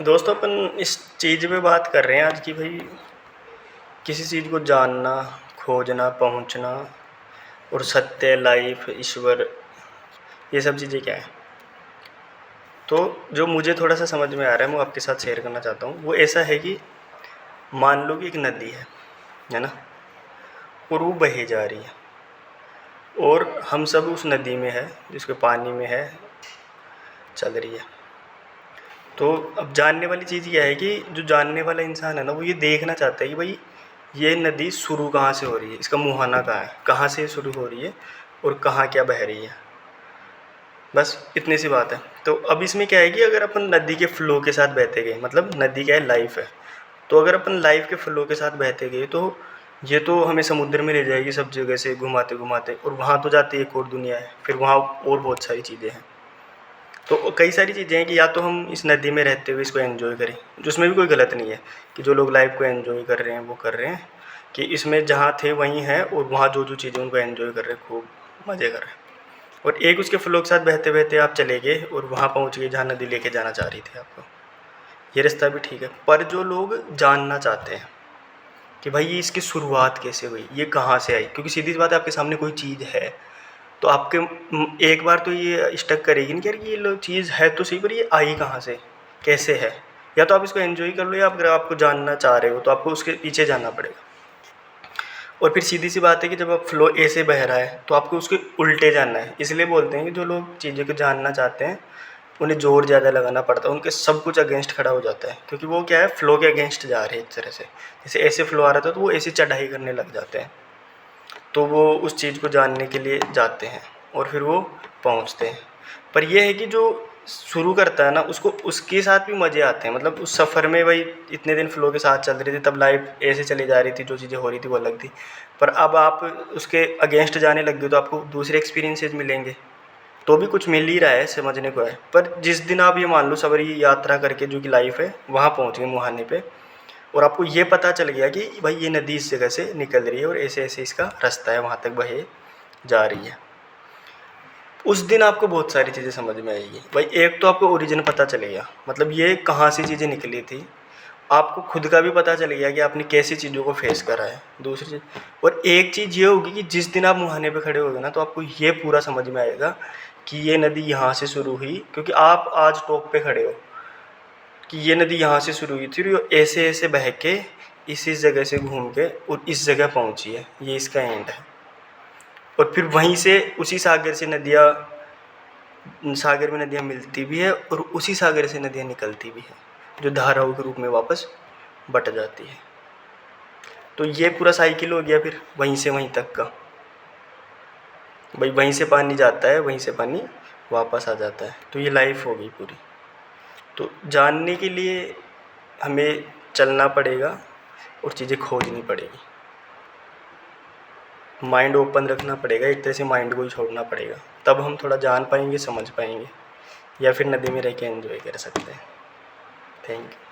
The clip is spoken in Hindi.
दोस्तों अपन इस चीज़ पे बात कर रहे हैं आज की भाई किसी चीज़ को जानना, खोजना, पहुंचना और सत्य, लाइफ, ईश्वर, ये सब चीज़ें क्या है। तो जो मुझे थोड़ा सा समझ में आ रहा है मैं आपके साथ शेयर करना चाहता हूँ। वो ऐसा है कि मान लो कि एक नदी है ना, और वो बहे जा रही है और हम सब उस नदी में है, जिसके पानी में है, चल रही है। तो अब जानने वाली चीज़ ये है कि जो जानने वाला इंसान है ना, वो ये देखना चाहता है कि भाई ये नदी शुरू कहाँ से हो रही है, इसका मुहाना कहाँ है, कहाँ से शुरू हो रही है और कहाँ क्या बह रही है। बस इतनी सी बात है। तो अब इसमें क्या है कि अगर अपन नदी के फ़्लो के साथ बहते गए, मतलब नदी क्या है, लाइफ है। तो अगर अपन लाइफ के फ़्लो के साथ बहते गए तो ये तो हमें समुद्र में ले जाएगी सब जगह से घुमाते घुमाते, और वहाँ तो जाती एक और दुनिया है, फिर वहाँ और बहुत सारी चीज़ें हैं। तो कई सारी चीज़ें हैं कि या तो हम इस नदी में रहते हुए इसको एंजॉय करें, जिसमें भी कोई गलत नहीं है कि जो लोग लाइफ को एंजॉय कर रहे हैं वो कर रहे हैं, कि इसमें जहाँ थे वहीं हैं और वहाँ जो जो चीज़ें उनको एंजॉय कर रहे हैं, खूब मज़े कर रहे हैं। और एक उसके फ्लो के साथ बहते बहते आप चले गए और वहाँ पहुँच गए जहाँ नदी लेके जाना चाह रही थी आपको। ये रास्ता भी ठीक है, पर जो लोग जानना चाहते हैं कि भाई ये इसकी शुरुआत कैसे हुई, ये कहाँ से आई, क्योंकि सीधी सी बात है, आपके सामने कोई चीज़ है तो आपके एक बार तो ये स्टक करेगी नहीं कि यार ये लो चीज़ है तो सही, पर ये आई कहाँ से, कैसे है। या तो आप इसको एंजॉय कर लो, या अगर आपको जानना चाह रहे हो तो आपको उसके पीछे जाना पड़ेगा। और फिर सीधी सी बात है कि जब आप फ्लो ए से बह रहा है तो आपको उसके उल्टे जानना है। इसलिए बोलते हैं कि जो लोग चीज़ों को जानना चाहते हैं उन्हें ज़ोर ज़्यादा लगाना पड़ता है, उनके सब कुछ अगेंस्ट खड़ा हो जाता है, क्योंकि वो क्या है, फ़्लो के अगेंस्ट जा रहे हैं एक तरह से। जैसे ऐसे फ़्लो आ रहा था तो वो ऐसी चढ़ाई करने लग जाते हैं, तो वो उस चीज़ को जानने के लिए जाते हैं और फिर वो पहुंचते हैं। पर यह है कि जो शुरू करता है ना, उसको उसके साथ भी मज़े आते हैं। मतलब उस सफ़र में भाई इतने दिन फ़्लो के साथ चल रही थी, तब लाइफ ऐसे चली जा रही थी, जो चीज़ें हो रही थी वो अलग थी। पर अब आप उसके अगेंस्ट जाने लग गए तो आपको दूसरे एक्सपीरियंसेस मिलेंगे, तो भी कुछ मिल ही रहा है, समझने को है। पर जिस दिन आप ये मान लो सबरी यात्रा करके जो कि लाइफ है वहाँ पहुँच गए मुहाने पे, और आपको ये पता चल गया कि भाई ये नदी इस जगह से निकल रही है और ऐसे ऐसे इसका रास्ता है, वहाँ तक बहे जा रही है, उस दिन आपको बहुत सारी चीज़ें समझ में आएगी। भाई एक तो आपको ओरिजिन पता चलेगा, मतलब ये कहाँ से चीज़ें निकली थी। आपको खुद का भी पता चल गया कि आपने कैसी चीज़ों को फेस करा है। दूसरी चीज़, और एक चीज़ ये होगी कि जिस दिन आप मुहाने पे खड़े होगे ना, तो आपको ये पूरा समझ में आएगा कि ये नदी यहाँ से शुरू हुई, क्योंकि आप आज टॉप पे खड़े हो, कि ये नदी यहाँ से शुरू हुई थी और ऐसे ऐसे बह के इस जगह से घूम के और इस जगह पहुँची है, ये इसका एंड है। और फिर वहीं से उसी सागर से नदियाँ, सागर में नदियाँ मिलती भी है और उसी सागर से नदियाँ निकलती भी है, जो धाराओं के रूप में वापस बट जाती है। तो ये पूरा साइकिल हो गया फिर वहीं से वहीं तक का। भाई वहीं से पानी जाता है, वहीं से पानी वापस आ जाता है, तो ये लाइफ हो गई पूरी। तो जानने के लिए हमें चलना पड़ेगा और चीज़ें खोजनी पड़ेगी, माइंड ओपन रखना पड़ेगा, एक तरह से माइंड को ही छोड़ना पड़ेगा, तब हम थोड़ा जान पाएंगे, समझ पाएंगे, या फिर नदी में रह के एंजॉय कर सकते हैं। Thank you.